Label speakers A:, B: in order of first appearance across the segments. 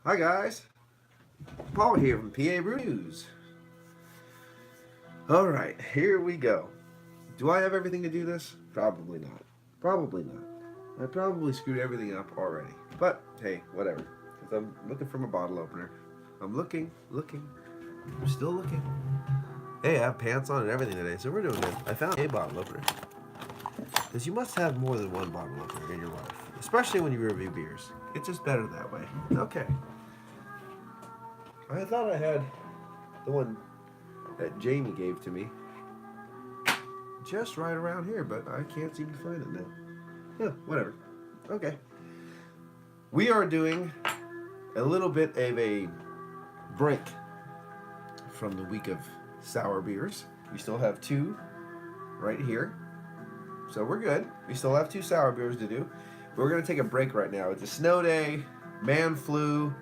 A: Hi guys, Paul here from PA Brews. Alright, here we go. Do I have everything to do this? Probably not. Probably not. I probably screwed everything up already. But hey, whatever. Because I'm looking for my bottle opener. I'm looking. I'm still looking. Hey, I have pants on and everything today, so we're doing good. I found a bottle opener. Because you must have more than one bottle opener in your life. Especially when you review beers. It's just better that way. Okay. I thought I had the one that Jamie gave to me just right around here, but I can't seem to find it now. Yeah, whatever. Okay. We are doing a little bit of a break from the week of sour beers. We still have two right here. So we're good. We still have two sour beers to do. We're going to take a break right now. It's a snow day, man flu.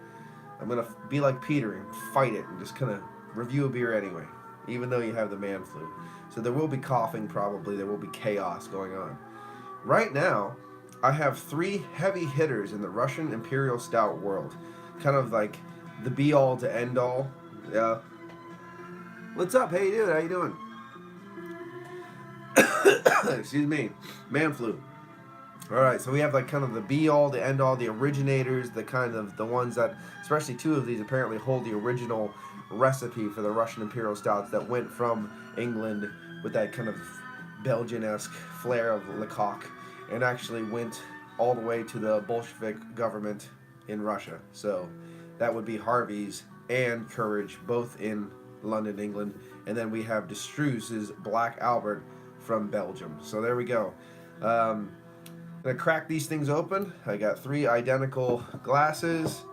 A: I'm going to be like Peter and fight it and just kind of review a beer anyway, even though you have the man flu. So there will be coughing probably. There will be chaos going on. Right now, I have three heavy hitters in the Russian Imperial Stout world. Kind of like the be-all to end-all. Yeah. What's up? How you doing? How you doing? Excuse me. Man flu. Alright, so we have like kind of the be-all, the end-all, the originators, the kind of the ones that, especially two of these apparently hold the original recipe for the Russian Imperial Stouts that went from England with that kind of Belgian-esque flair of Lecoq and actually went all the way to the Bolshevik government in Russia. So that would be Harvey's and Courage, both in London, England. And then we have Struise's Black Albert from Belgium. So there we go. I'm gonna crack these things open. I got three identical glasses.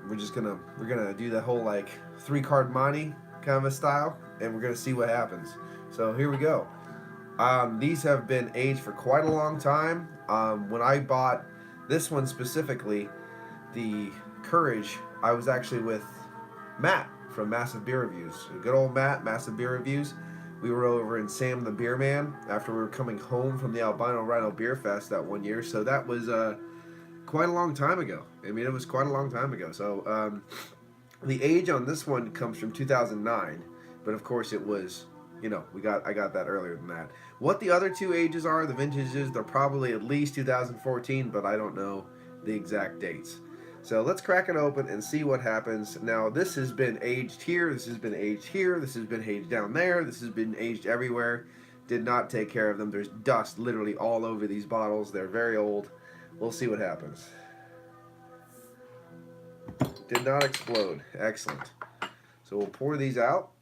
A: We're gonna do the whole like 3-card Monte kind of a style, and we're gonna see what happens. So here we go. These have been aged for quite a long time. When I bought this one specifically, the Courage, I was actually with Matt from Massive Beer Reviews. Good old Matt, Massive Beer Reviews. We were over in Sam the Beer Man after we were coming home from the Albino Rhino Beer Fest that one year. So that was quite a long time ago. I mean, it was quite a long time ago. So the age on this one comes from 2009. But of course it was, I got that earlier than that. What the other two ages are, the vintages, they're probably at least 2014, but I don't know the exact dates. So let's crack it open and see what happens. Now, this has been aged here, this has been aged here, this has been aged down there, this has been aged everywhere. Did not take care of them. There's dust literally all over these bottles. They're very old. We'll see what happens. Did not explode. Excellent. So we'll pour these out.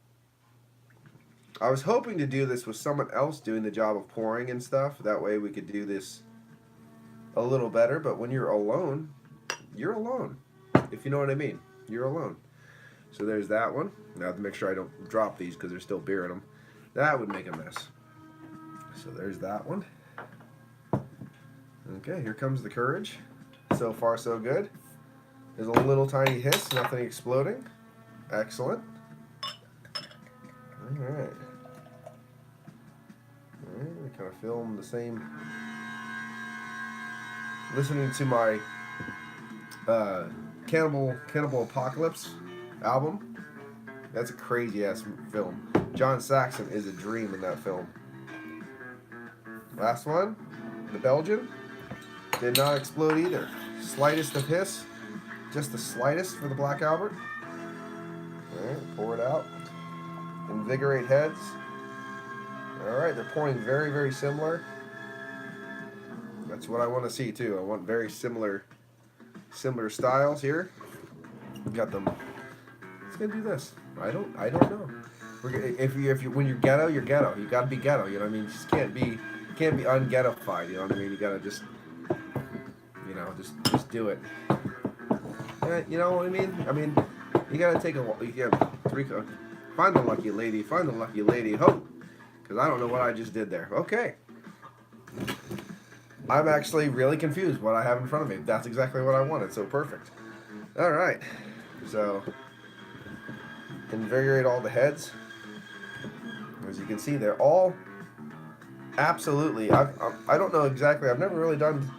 A: I was hoping to do this with someone else doing the job of pouring and stuff. That way we could do this a little better. But when you're alone, you're alone, if you know what I mean. You're alone. So there's that one. Now I have to make sure I don't drop these because there's still beer in them. That would make a mess. So there's that one. Okay, here comes the Courage. So far, so good. There's a little tiny hiss, nothing exploding. Excellent. Alright. Alright, we kind of film the same. Listening to my Cannibal Apocalypse album. That's a crazy ass film. John Saxon is a dream in that film. Last one, the Belgian. Did not explode either. Slightest of hiss. Just the slightest for the Black Albert. Alright, pour it out. Invigorate heads. Alright, they're pouring very, very similar. That's what I want to see too. I want very similar styles here. We got them. Let's gonna do this. I don't know. If you when you're ghetto, you're ghetto. You gotta be ghetto. You know what I mean? You just can't be unghettofied. You know what I mean? You gotta just do it. You know what I mean? I mean, you gotta take find the lucky lady. Find the lucky lady. Hope, because I don't know what I just did there. Okay. I'm actually really confused what I have in front of me. That's exactly what I wanted, so perfect. Alright, so invigorate all the heads. As you can see, they're all absolutely, I don't know exactly, I've never really done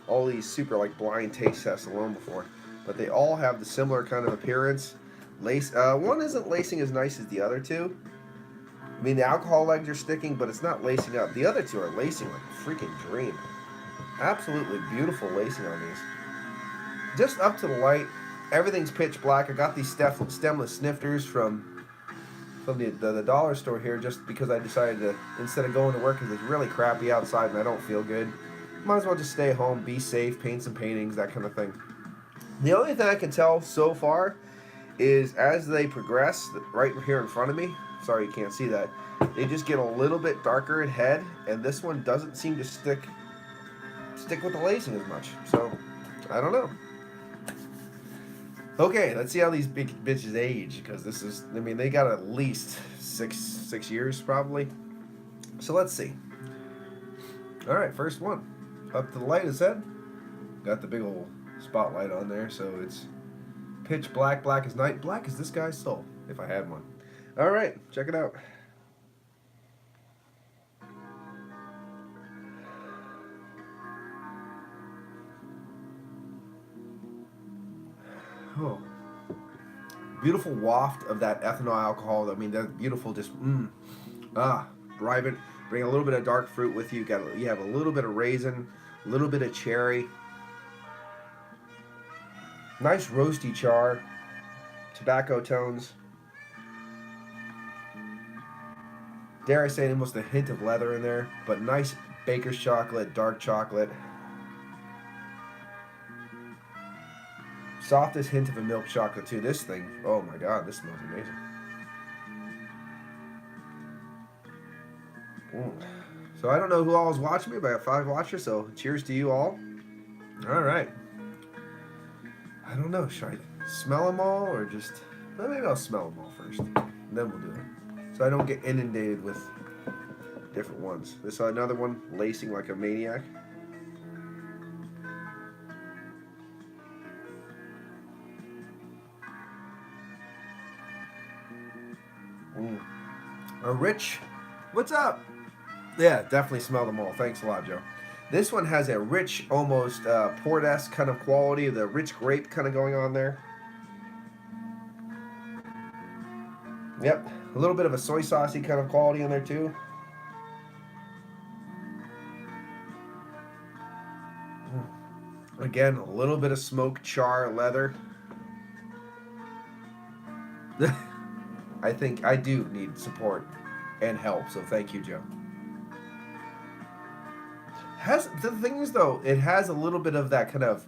A: all these super like blind taste tests alone before. but they all have the similar kind of appearance. One isn't lacing as nice as the other two. I mean, the alcohol legs are sticking, but it's not lacing up. The other two are lacing like a freaking dream. Absolutely beautiful lacing on these. Just up to the light. Everything's pitch black. I got these stemless snifters from the dollar store here just because I decided to, instead of going to work because it's really crappy outside and I don't feel good, might as well just stay home, be safe, paint some paintings, that kind of thing. The only thing I can tell so far is as they progress, right here in front of me, sorry you can't see that, they just get a little bit darker in head, and this one doesn't seem to stick with the lacing as much. So, I don't know. Okay, let's see how these big bitches age, because this is, I mean, they got at least six years probably. So let's see. All right, first one. Up to the light is head. Got the big old spotlight on there, so it's pitch black, black as night, black as this guy's soul, if I had one. All right, check it out. Oh, beautiful waft of that ethanol alcohol. I mean, that's beautiful. Just driving. Bring a little bit of dark fruit with you. You have a little bit of raisin, a little bit of cherry. Nice roasty char, tobacco tones. Dare I say, almost a hint of leather in there, but nice baker's chocolate, dark chocolate. Softest hint of a milk chocolate too. This thing, oh my god, this smells amazing. So I don't know who all is watching me, but I have 5 watchers, so cheers to you all. All right. I don't know, should I smell them all or just, well, maybe I'll smell them all first, and then we'll do it. So I don't get inundated with different ones. This is another one, lacing like a maniac. A rich, what's up? Yeah, definitely smell them all. Thanks a lot, Joe. This one has a rich, almost port-esque kind of quality, the rich grape kind of going on there. Yep, a little bit of a soy saucy kind of quality in there too. Again, a little bit of smoke, char, leather. I think I do need support and help, so thank you, Joe. The thing is, though, it has a little bit of that kind of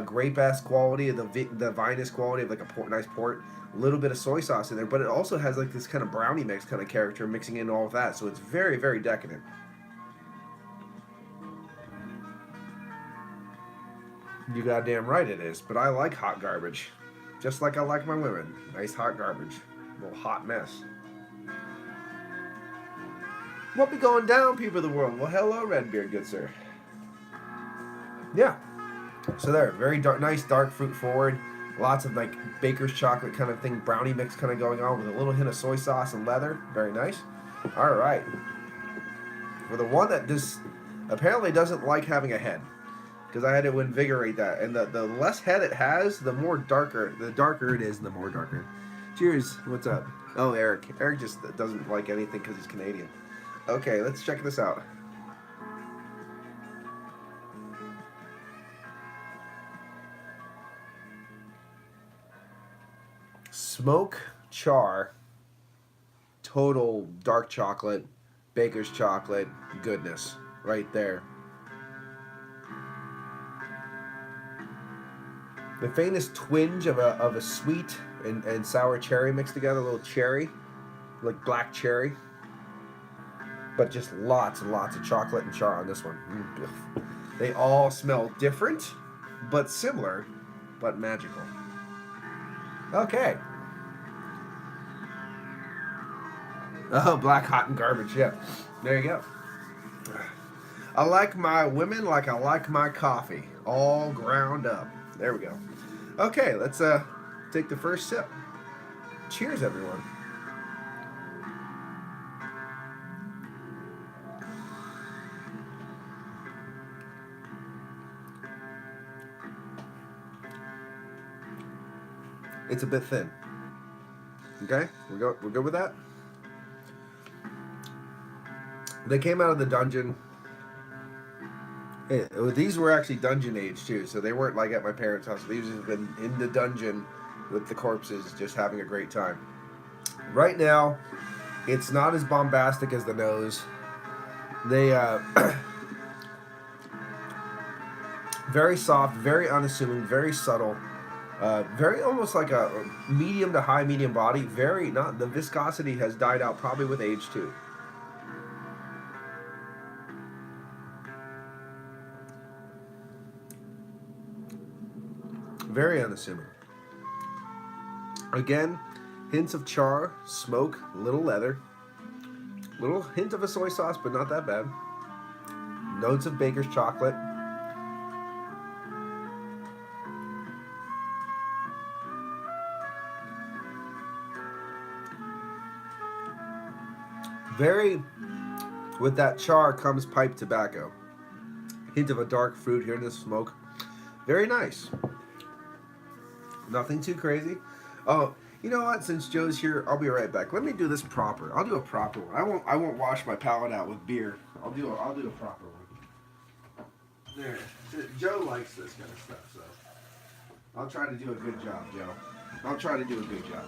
A: grape-esque quality, the vinous quality of like a nice port, a little bit of soy sauce in there, but it also has like this kind of brownie mix kind of character mixing in all of that, so it's very, very decadent. You goddamn right it is, but I like hot garbage, just like I like my women. Nice hot garbage, a little hot mess. What be going down, people of the world? Well, hello, Redbeard, good sir. Yeah. So there, very dark, nice dark fruit forward. Lots of like baker's chocolate kind of thing, brownie mix kind of going on with a little hint of soy sauce and leather. Very nice. All right. For the one that just apparently doesn't like having a head, because I had to invigorate that. And the less head it has, the darker it is, the more darker. Cheers. What's up? Oh, Eric. Eric just doesn't like anything because he's Canadian. Okay, let's check this out. Smoke, char, total dark chocolate, baker's chocolate, goodness, right there. The faintest twinge of a sweet and sour cherry mixed together, a little cherry, like black cherry. But just lots and lots of chocolate and char on this one. They all smell different, but similar, but magical. Okay. Oh, black, hot, and garbage, yeah. There you go. I like my women like I like my coffee, all ground up. There we go. Okay, let's take the first sip. Cheers, everyone. it's a bit thin. Okay, we're good with that. They came out of the dungeon. These were actually dungeon age too, so they weren't like at my parents' house. These have been in the dungeon with the corpses, just having a great time. Right now, it's not as bombastic as the nose. They very soft, very unassuming, very subtle, very almost like a medium to high medium body. Very not the viscosity has died out probably with age too. Very unassuming. Again, hints of char, smoke, little leather, little hint of a soy sauce, but not that bad. Notes of baker's chocolate. Very, with that char comes pipe tobacco. Hint of a dark fruit here in the smoke. Very nice. Nothing too crazy. Oh, you know what? Since Joe's here, I'll be right back. Let me do this proper. I'll do a proper one. I won't wash my palate out with beer. I'll do a proper one. There. Joe likes this kind of stuff, so I'll try to do a good job, Joe. I'll try to do a good job.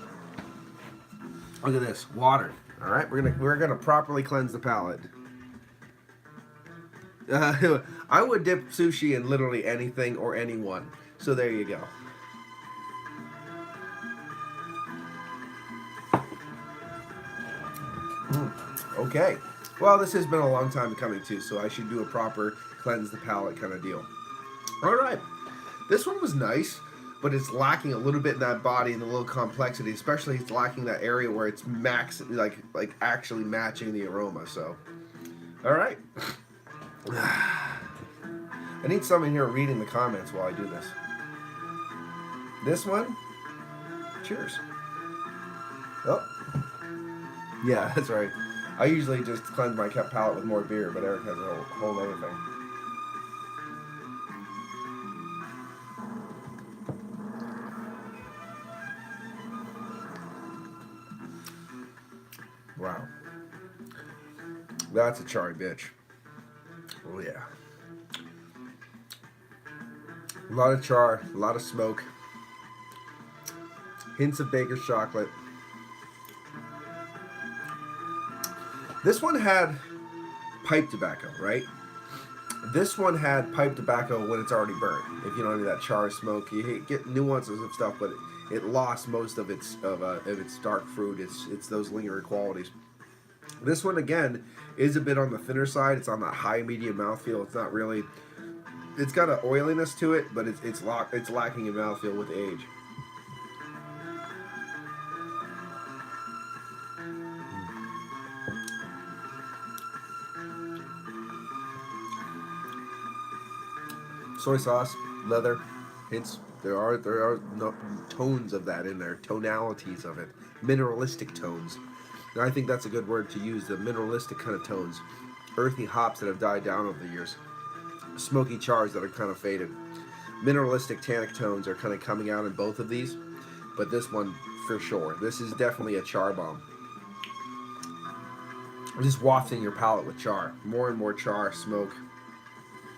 A: Look at this. Water. All right, we're gonna properly cleanse the palate. I would dip sushi in literally anything or anyone. So there you go. Okay. Well, this has been a long time coming too, so I should do a proper cleanse the palate kind of deal. All right. This one was nice, but it's lacking a little bit in that body and a little complexity, especially it's lacking that area where it's like actually matching the aroma. So, all right. I need someone here reading the comments while I do this. This one, cheers. Oh, yeah, that's right. I usually just cleanse my palate with more beer, but Eric has a whole other thing. Wow. That's a charry bitch. Oh yeah. A lot of char, a lot of smoke. Hints of baker's chocolate. This one had pipe tobacco, right? This one had pipe tobacco when it's already burnt. If you don't have that char smoke, you get nuances of stuff, but it lost most of its dark fruit. It's those lingering qualities. This one again is a bit on the thinner side. It's on that high medium mouthfeel. It's not really. It's got an oiliness to it, but it's lacking in mouthfeel with age. Soy sauce, leather, hints. There are no tones of that in there, tonalities of it, mineralistic tones. And I think that's a good word to use, the mineralistic kind of tones. Earthy hops that have died down over the years. Smoky chars that are kind of faded. Mineralistic tannic tones are kind of coming out in both of these, but this one for sure. This is definitely a char bomb. Just wafting your palate with char. More and more char, smoke.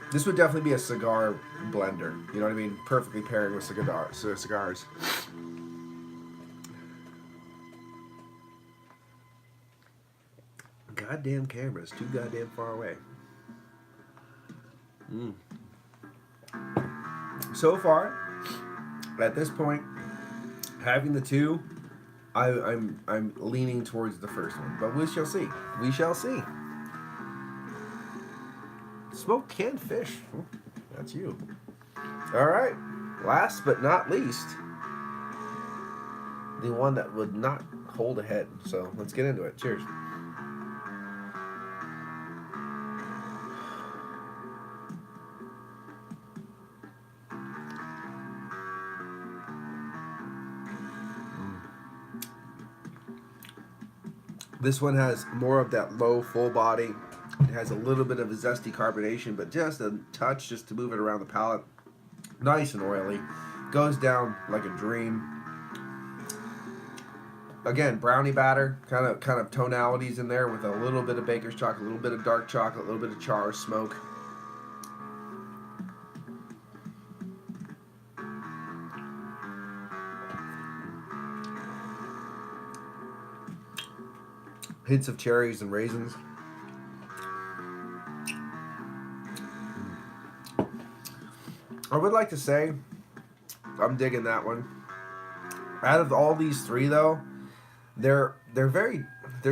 A: This would definitely be a cigar blender. You know what I mean? Perfectly pairing with cigars. Goddamn camera's too goddamn far away. So far, at this point, having the two, I'm leaning towards the first one, but we shall see. We shall see. Smoked canned fish. That's you. All right. Last but not least, the one that would not hold a head. So let's get into it. Cheers. This one has more of that low, full body. It has a little bit of a zesty carbonation, but just a touch just to move it around the palate. Nice and oily. Goes down like a dream. Again, brownie batter, kind of tonalities in there with a little bit of baker's chocolate, a little bit of dark chocolate, a little bit of char or smoke. Hints of cherries and raisins. I would like to say I'm digging that one. Out of all these three, though, they're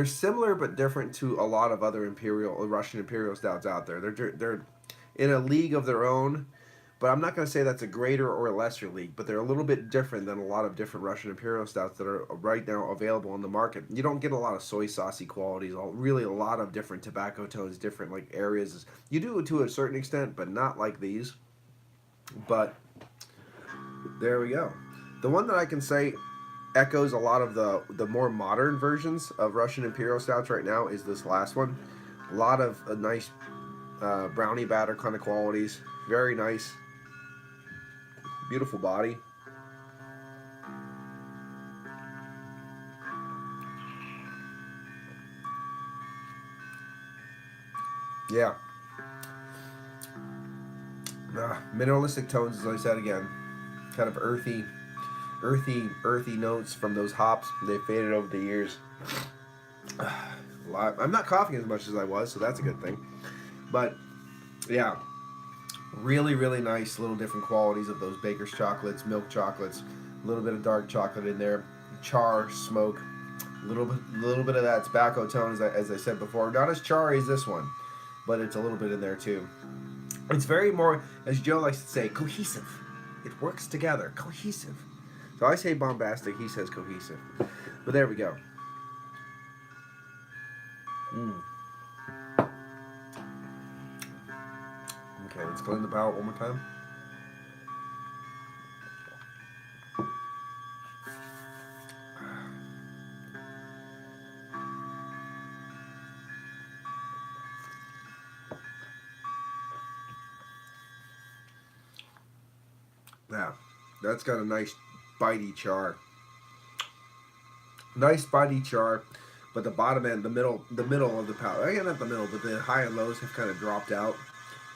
A: similar but different to a lot of other Russian imperial stouts out there. They're in a league of their own, but I'm not going to say that's a greater or a lesser league. But they're a little bit different than a lot of different Russian imperial stouts that are right now available in the market. You don't get a lot of soy saucy qualities. Really, a lot of different tobacco tones, different like areas. You do it to a certain extent, but not like these. But there we go. The one that I can say echoes a lot of the more modern versions of Russian Imperial Stouts right now is this last one. A lot of nice brownie batter kind of qualities. Very nice. Beautiful body. Yeah. Mineralistic tones, as I said again. Kind of earthy notes from those hops. They faded over the years. I'm not coughing as much as I was, so that's a good thing. But yeah, really, really nice little different qualities of those baker's chocolates, milk chocolates, a little bit of dark chocolate in there, char, smoke, a little bit of that tobacco tone, as I said before. Not as charry as this one, but it's a little bit in there too. It's very more, as Joe likes to say, cohesive. It works together, cohesive. So I say bombastic, he says cohesive. But there we go. Okay, let's clean the palate one more time. Yeah, that's got a nice bitey char. Nice bitey char, but the bottom end, the middle of the palate, again not the middle, but the high and lows have kind of dropped out.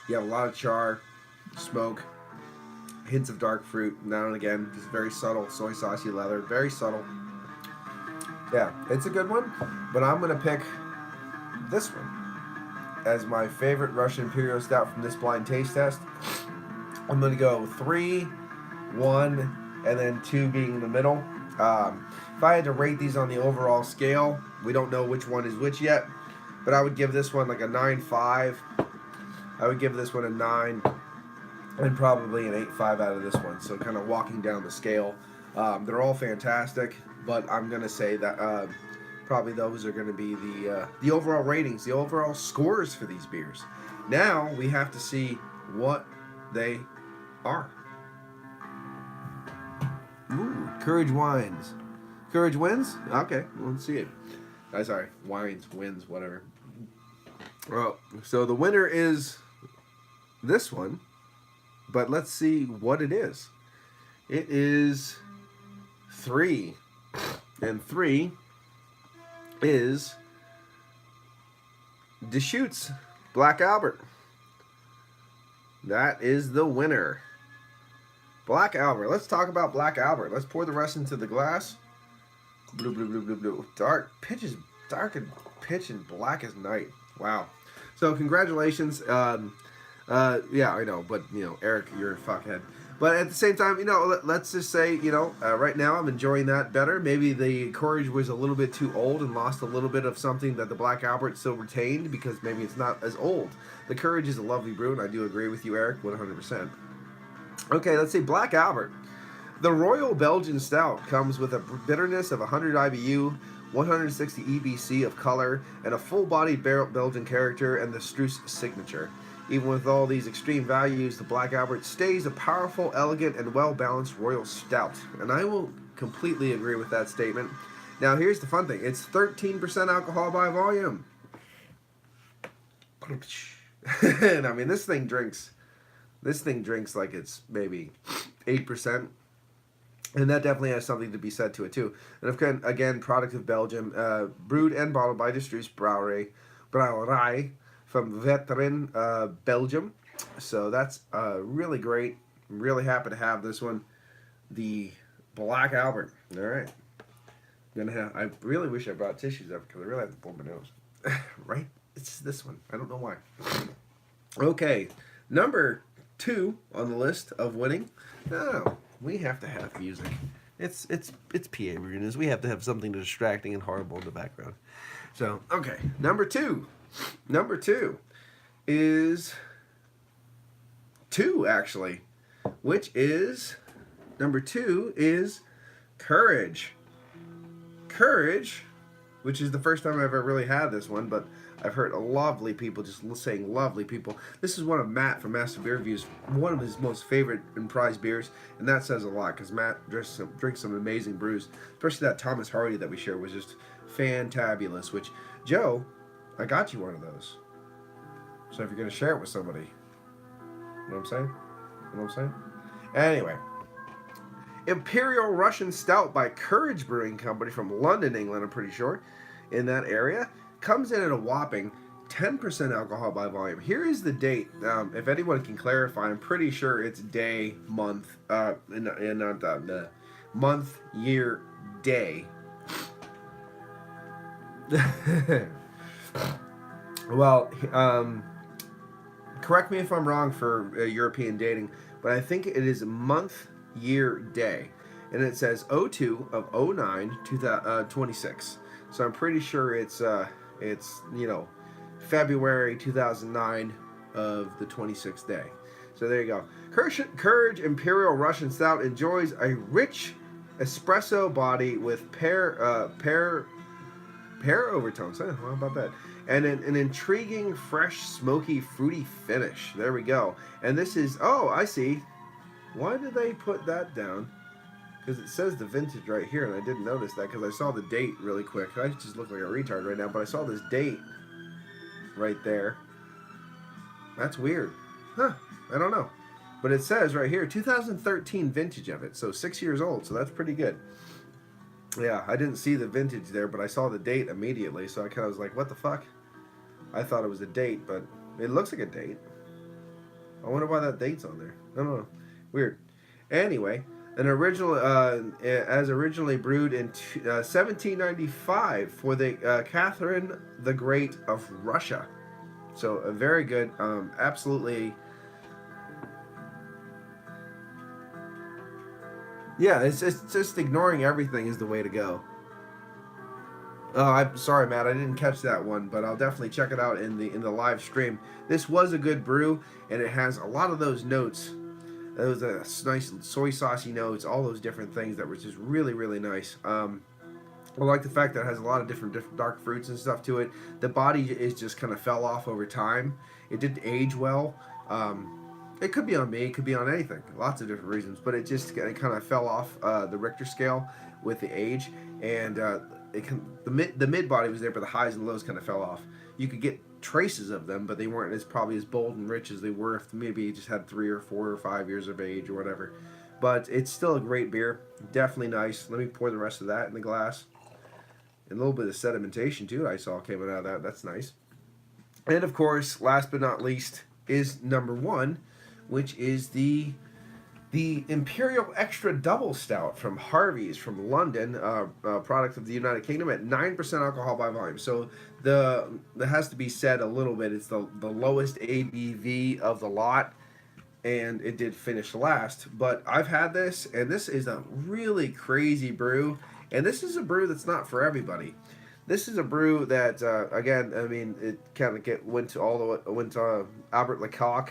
A: You have a lot of char, smoke, hints of dark fruit, now and again, just very subtle soy saucy leather, very subtle. Yeah, it's a good one, but I'm going to pick this one as my favorite Russian Imperial Stout from this blind taste test. I'm going to go 3, 1, and then 2 being in the middle. If I had to rate these on the overall scale, we don't know which one is which yet, but I would give this one like a 9.5. I would give this one a 9 and probably an 8.5 out of this one. So kind of walking down the scale. They're all fantastic, but I'm going to say that probably those are going to be the overall ratings, the overall scores for these beers. Now we have to see what they are. Ooh, Courage Wines. Courage wins? Okay, let's see it. Sorry, wines, wins, whatever. Well, so the winner is this one, but let's see what it is. It is 3, and 3 is Deschutes Black Albert. That is the winner. Black Albert. Let's talk about Black Albert. Let's pour the rest into the glass. Blue, blue, blue, blue, blue. Dark and pitch and black as night. Wow. So congratulations. Yeah, I know, but Eric, you're a fuckhead. But at the same time, let's just say, right now I'm enjoying that better. Maybe the Courage was a little bit too old and lost a little bit of something that the Black Albert still retained because maybe it's not as old. The Courage is a lovely brew, and I do agree with you, Eric, 100%. Okay, let's see, Black Albert. The Royal Belgian Stout comes with a bitterness of 100 IBU, 160 EBC of color, and a full-bodied Belgian character and the Struise signature. Even with all these extreme values, the Black Albert stays a powerful, elegant, and well-balanced royal stout. And I will completely agree with that statement. Now, here's the fun thing. It's 13% alcohol by volume. And I mean, this thing drinks like it's maybe 8%. And that definitely has something to be said to it too. And again, product of Belgium, brewed and bottled by the Struise Brouwerij from Veteran, Belgium. So that's really great. I'm really happy to have this one, the Black Albert. All right, I really wish I brought tissues up because I really have to pull my nose. Right? It's this one. I don't know why. Okay, number 2 on the list of winning. No. We have to have music. It's PA arenas. We have to have something distracting and horrible in the background. So, okay. Number 2. Number 2 is 2, actually. Which is, number 2 is Courage. Courage, which is the first time I've ever really had this one, but I've heard lovely people just saying lovely people. This is one of Matt from Master Beer Reviews, one of his most favorite and prized beers, and that says a lot because Matt drinks some amazing brews, especially that Thomas Hardy that we shared was just fantabulous. Which, Joe, I got you one of those. So if you're gonna share it with somebody, you know what I'm saying? You know what I'm saying? Anyway, Imperial Russian Stout by Courage Brewing Company from London, England. I'm pretty sure, in that area. Comes in at a whopping 10% alcohol by volume. Here is the date. If anyone can clarify, I'm pretty sure it's day, month, not the month, year, day. Well, correct me if I'm wrong for European dating, but I think it is month, year, day. And it says 02 of 09 to 26. So I'm pretty sure it's February 2009 of the 26th day. So there you go. Courage Imperial Russian Stout enjoys a rich espresso body with pear overtones. How about that? And an intriguing, fresh, smoky, fruity finish. There we go. And this is, oh, I see. Why did they put that down? Because it says the vintage right here, and I didn't notice that because I saw the date really quick. I just look like a retard right now, but I saw this date right there. That's weird. Huh, I don't know. But it says right here, 2013 vintage of it, so 6 years old, so that's pretty good. Yeah, I didn't see the vintage there, but I saw the date immediately, so I kind of was like, what the fuck? I thought it was a date, but it looks like a date. I wonder why that date's on there. I don't know. Weird. Anyway, an original, as originally brewed in 1795 for the Catherine the Great of Russia. So a very good, absolutely. Yeah, it's just ignoring everything is the way to go. Oh, I'm sorry, Matt. I didn't catch that one, but I'll definitely check it out in the live stream. This was a good brew, and it has a lot of those notes. Those nice soy saucy notes, all those different things that were just really, really nice. I like the fact that it has a lot of different dark fruits and stuff to it. The body is just kind of fell off over time. It didn't age well. It could be on me. It could be on anything. Lots of different reasons. But it kind of fell off the Richter scale with the age. And the mid body was there, but the highs and lows kind of fell off. You could get traces of them, but they weren't probably as bold and rich as they were if maybe you just had 3 or 4 or 5 years of age or whatever. But it's still a great beer. Definitely nice. Let me pour the rest of that in the glass. And a little bit of sedimentation too I saw came out of that. That's nice. And of course, last but not least, is number 1, which is the Imperial Extra Double Stout from Harvey's from London, product of the United Kingdom at 9% alcohol by volume. So that has to be said a little bit. It's the lowest ABV of the lot, and it did finish last. But I've had this, and this is a really crazy brew. And this is a brew that's not for everybody. This is a brew that, again, I mean, it kind of went to Albert Lecoq,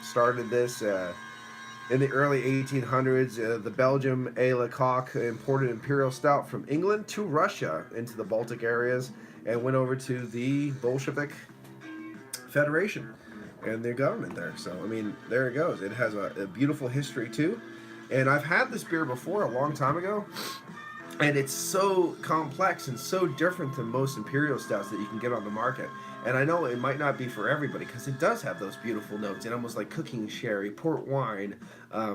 A: started this in the early 1800s. The Belgium A. Lecoq imported Imperial Stout from England to Russia into the Baltic areas and went over to the Bolshevik Federation and their government there. So, I mean, there it goes. It has a beautiful history, too. And I've had this beer before a long time ago, and it's so complex and so different than most Imperial Stouts that you can get on the market. And I know it might not be for everybody because it does have those beautiful notes. It almost like cooking sherry, port wine,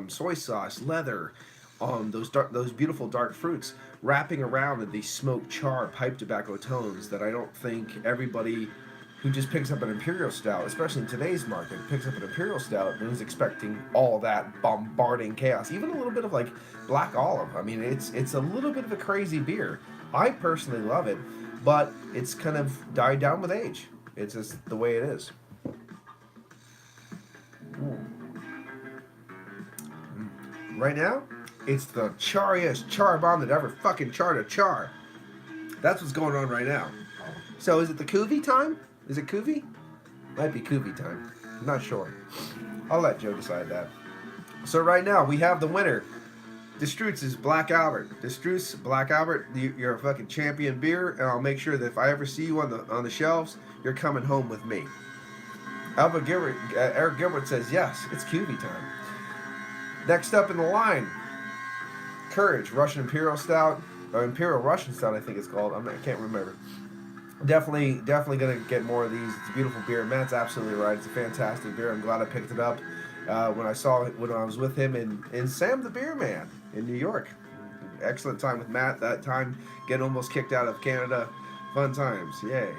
A: soy sauce, leather, those beautiful dark fruits wrapping around in these smoked char pipe tobacco tones that I don't think everybody who just picks up an imperial stout, especially in today's market, picks up an imperial stout and is expecting all that bombarding chaos. Even a little bit of like black olive. I mean, it's a little bit of a crazy beer. I personally love it, but it's kind of died down with age. It's just the way it is. Right now, it's the chariest char bomb that ever fucking charred a char. That's what's going on right now. So is it the Cuvée time? Is it Cuvée? Might be Cuvée time. I'm not sure. I'll let Joe decide that. So right now we have the winner. The Struise's Black Albert. The Struise Black Albert, you're a fucking champion beer, and I'll make sure that if I ever see you on the shelves, you're coming home with me. Eric Gilbert says yes, it's Cuvée time. Next up in the line, Courage Russian Imperial Stout, or Imperial Russian Stout, I think it's called. I can't remember. Definitely gonna get more of these. It's a beautiful beer. Matt's absolutely right. It's a fantastic beer. I'm glad I picked it up when I was with him in Sam the Beer Man in New York. Excellent time with Matt that time. Getting almost kicked out of Canada. Fun times, yay.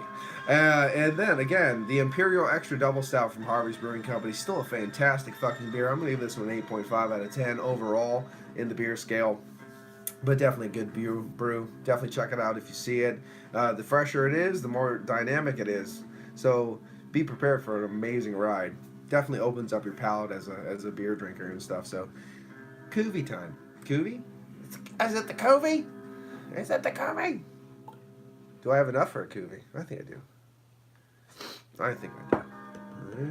A: And then again, the Imperial Extra Double Stout from Harvey's Brewing Company. Still a fantastic fucking beer. I'm gonna give this one an 8.5 out of 10 overall in the beer scale. But definitely a good brew. Definitely check it out if you see it. The fresher it is, the more dynamic it is. So be prepared for an amazing ride. Definitely opens up your palate as a beer drinker and stuff. So Cuvée time. Cuvée? Is it the Cuvée? Is it the Cuvée? Do I have enough for a Cuvée? I think I do. I think I do.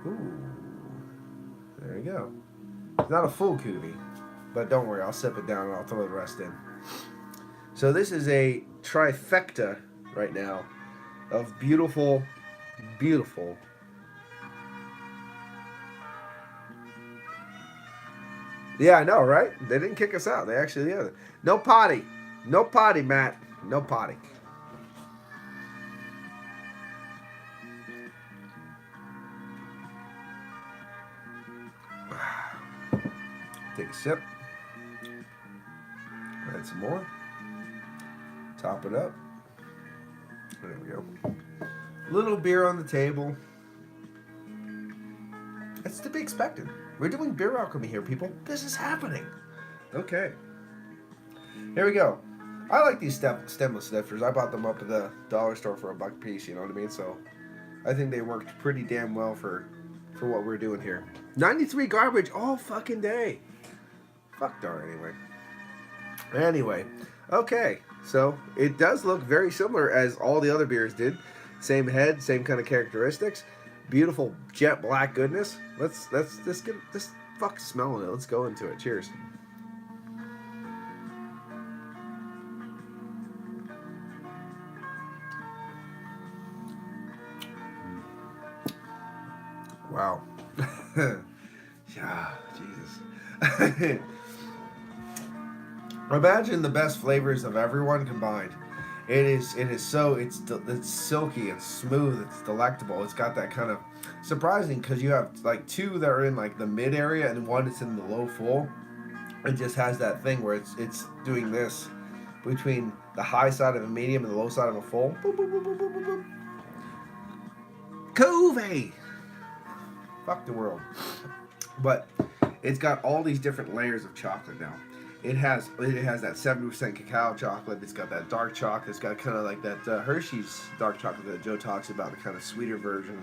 A: Ooh. There you go. It's not a full Cuvée, but don't worry, I'll sip it down and I'll throw the rest in. So this is a trifecta right now of beautiful, beautiful. Yeah, I know, right? They didn't kick us out. They actually, yeah. No potty. No potty, Matt. No potty. Take a sip. Add some more. Top it up. There we go. Little beer on the table. That's to be expected. We're doing beer alchemy here, people. This is happening. Okay. Here we go. I like these stemless snifters. I bought them up at the dollar store for $1 a piece, you know what I mean? So I think they worked pretty damn well for what we're doing here. 93 garbage all fucking day. Fuck darn anyway. Okay. So it does look very similar as all the other beers did. Same head, same kind of characteristics. Beautiful jet black goodness. Let's just get this fuck smelling it. Let's go into it. Cheers. Wow. Yeah, Jesus. Imagine the best flavors of everyone combined. It's silky, it's smooth, it's delectable. It's got that kind of surprising because you have like two that are in like the mid area and one that's in the low full. It just has that thing where it's doing this between the high side of a medium and the low side of a full. Boop, boop, boop, boop, boop, boop, boop. Cuvée! Fuck the world. But it's got all these different layers of chocolate now. It has that 70% cacao chocolate. It's got that dark chocolate. It's got kind of like that Hershey's dark chocolate that Joe talks about, the kind of sweeter version.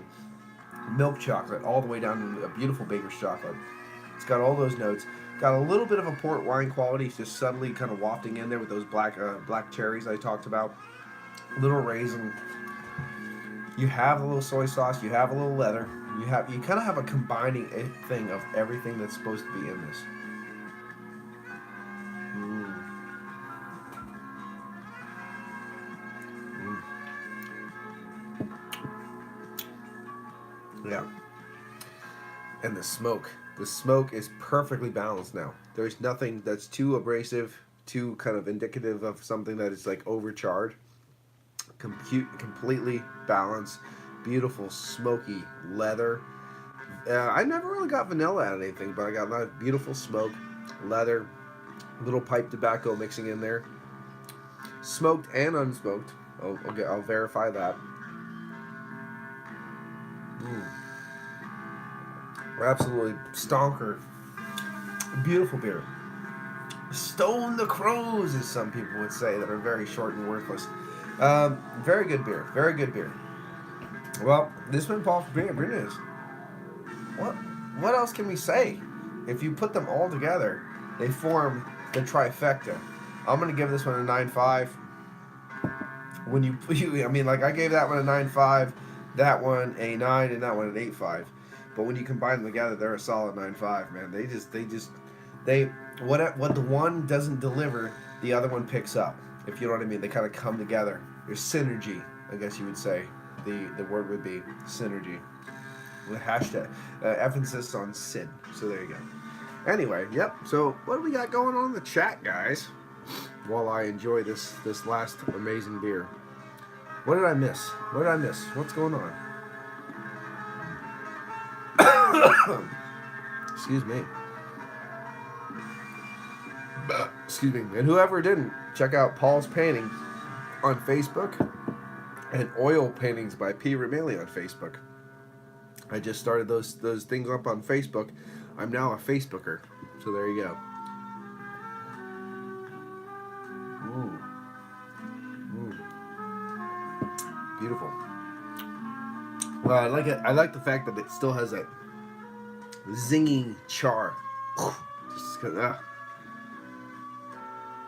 A: Milk chocolate, all the way down to a beautiful baker's chocolate. It's got all those notes. Got a little bit of a port wine quality, just subtly kind of wafting in there with those black cherries I talked about. Little raisin. You have a little soy sauce. You have a little leather. You kind of have a combining thing of everything that's supposed to be in this. Yeah. And the smoke. The smoke is perfectly balanced now. There's nothing that's too abrasive, too kind of indicative of something that is like overcharged. Completely balanced. Beautiful smoky leather. I never really got vanilla out of anything, but I got a lot of beautiful smoke, leather, little pipe tobacco mixing in there, smoked and unsmoked. I'll verify that. Absolutely stonker. Beautiful beer. Stone the crows, as some people would say, that are very short and worthless. Very good beer. Very good beer. Well, this has been Paul for Beer News. What else can we say? If you put them all together, they form the trifecta. I'm gonna give this one a 9.5. When I gave that one a 9.5, that one a 9, and that one an 8.5. But when you combine them together, they're a solid 9.5, man. What the one doesn't deliver, the other one picks up. If you know what I mean, they kind of come together. There's synergy, I guess you would say. The word would be synergy. With hashtag emphasis on sin. So there you go. Anyway, yep. So what do we got going on in the chat, guys? While I enjoy this last amazing beer. What did I miss? What's going on? Excuse me. Excuse me. And whoever didn't, check out Paul's Paintings on Facebook and Oil Paintings by P. Ramelli on Facebook. I just started those things up on Facebook. I'm now a Facebooker. So there you go. Ooh. Beautiful. Well, I like it. I like the fact that it still has that zinging char.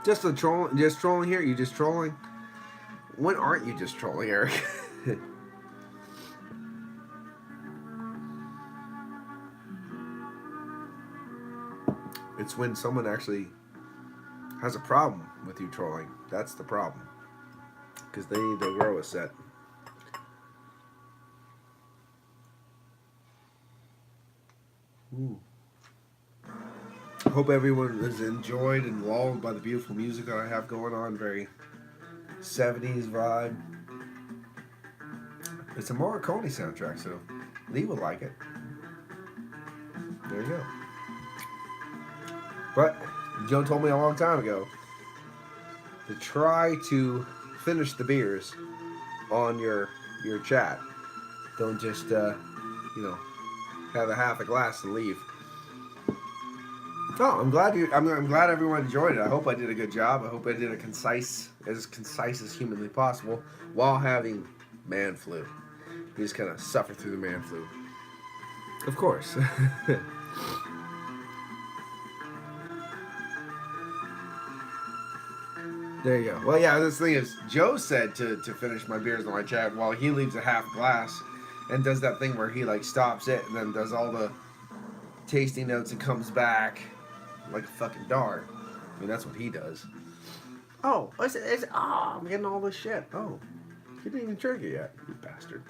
A: Just trolling here. You just trolling? When aren't you just trolling, Eric? It's when someone actually has a problem with you trolling. That's the problem. Because they need to grow a set. Hope everyone has enjoyed and lulled by the beautiful music that I have going on. Very 70s vibe. It's a Morricone soundtrack, so Lee would like it. There you go. But Joe told me a long time ago to try to finish the beers on your chat. Don't just have a half a glass and leave. Oh, I'm glad everyone enjoyed it. I hope I did a good job. I hope I did as concise as humanly possible while having man flu. You just kind of suffer through the man flu. Of course. There you go. Well, yeah, this thing is, Joe said to finish my beers on my chat while he leaves a half glass and does that thing where he stops it and then does all the tasting notes and comes back like a fucking dart. I mean, that's what he does. Oh, I'm getting all this shit. Oh, you didn't even drink it yet, you bastard.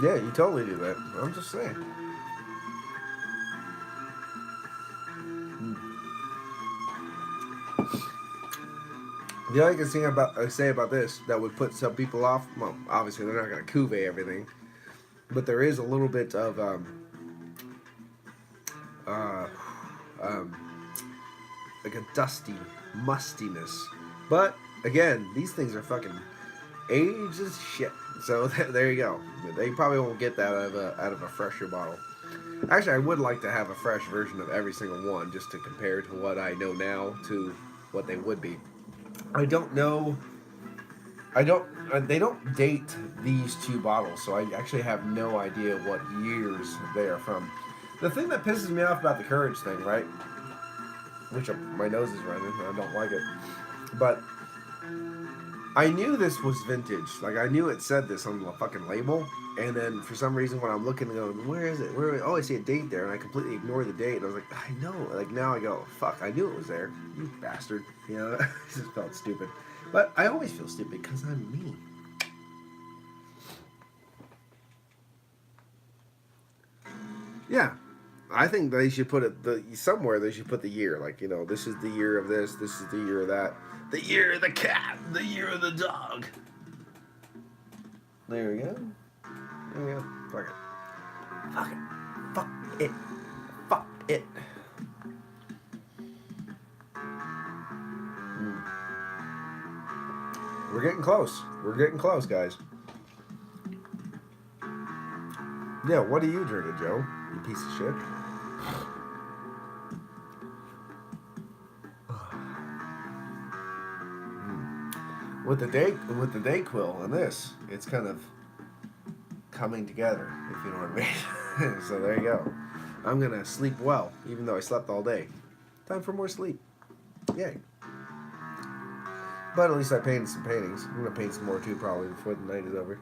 A: Yeah, you totally do that. I'm just saying. The only thing I say about this that would put some people off, well, obviously they're not going to cuvee everything, but there is a little bit of like a dusty mustiness. But again, these things are fucking aged as shit. So there you go. They probably won't get that out of a fresher bottle. Actually, I would like to have a fresh version of every single one just to compare to what I know now to what they would be. I don't know. They don't date these two bottles, so I actually have no idea what years they are from. The thing that pisses me off about the Courage thing, right? Which my nose is running, and I don't like it. But I knew this was vintage. Like, I knew it said this on the fucking label. And then, for some reason, when I'm looking and going, where is it? Oh, I see a date there. And I completely ignore the date. And I was like, I know. Like, now I go, fuck, I knew it was there. You bastard. You know, it just felt stupid. But I always feel stupid because I'm me. Yeah. I think they should put it somewhere. They should put the year, like, you know, this is the year of this. This is the year of that. The year of the cat. The year of the dog. There we go. There we go. Fuck it. Fuck it. Fuck it. Fuck it. We're getting close. We're getting close, guys. Yeah, what are you drinking, Joe? You piece of shit. With the Dayquil and this, it's kind of coming together, if you know what I mean. So there you go. I'm gonna sleep well, even though I slept all day. Time for more sleep. Yay. But at least I painted some paintings. I'm gonna paint some more too, probably before the night is over.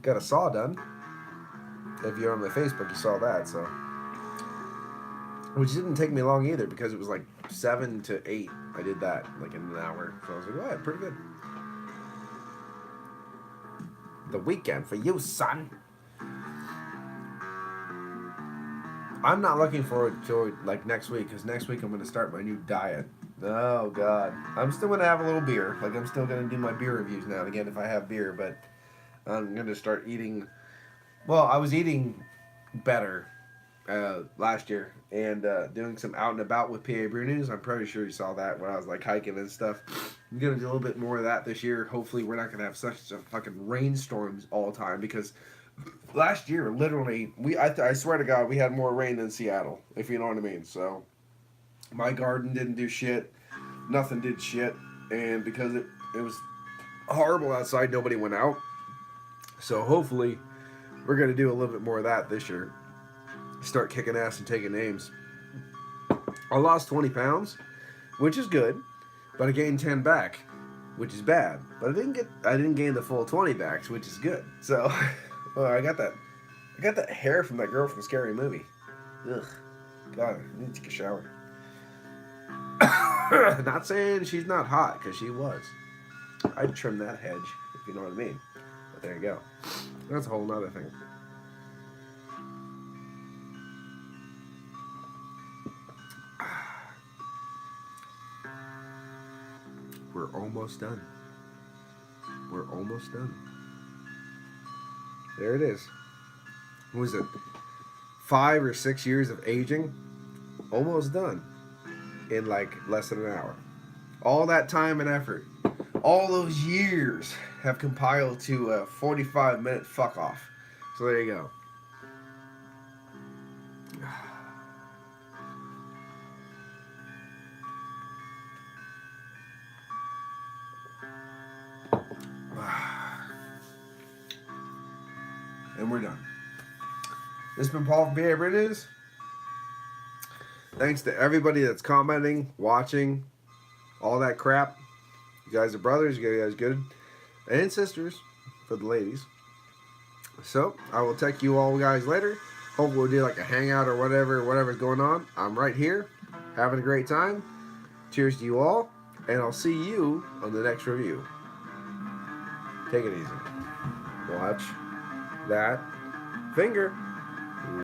A: Got a saw done. If you're on my Facebook, you saw that. So, which didn't take me long either, because it was like 7 to 8. I did that like in an hour. So I was like, "Wow, pretty good." The weekend for you, son. I'm not looking forward to like next week, because next week I'm going to start my new diet. Oh God, I'm still going to have a little beer. Like, I'm still going to do my beer reviews now and again if I have beer, but I'm going to start eating. Well, I was eating better last year, and doing some out and about with PA Brew News. I'm pretty sure you saw that when I was like hiking and stuff. I'm going to do a little bit more of that this year. Hopefully we're not going to have such a fucking rainstorms all the time, because last year, literally, I swear to God, we had more rain than Seattle, if you know what I mean. So my garden didn't do shit. Nothing did shit. And because it was horrible outside, nobody went out. So hopefully we're going to do a little bit more of that this year. Start kicking ass and taking names. I lost 20 pounds, which is good, but I gained 10 back, which is bad. But I didn't gain the full 20 back, which is good. So, well, I got that hair from that girl from Scary Movie. Ugh, God, I need to take a shower. Not saying she's not hot, because she was. I'd trim that hedge, if you know what I mean. But there you go. That's a whole nother thing. We're almost done. We're almost done. There it is. What was it? 5 or 6 years of aging? Almost done. In like less than an hour. All that time and effort, all those years have compiled to a 45-minute fuck off. So there you go. And we're done. This has been Paul from PA Brew News. Thanks to everybody that's commenting, watching, all that crap. You guys are brothers, you guys are good. And sisters, for the ladies. So, I will text you all guys later. Hope we'll do like a hangout or whatever's going on. I'm right here, having a great time. Cheers to you all, and I'll see you on the next review. Take it easy. Watch that finger.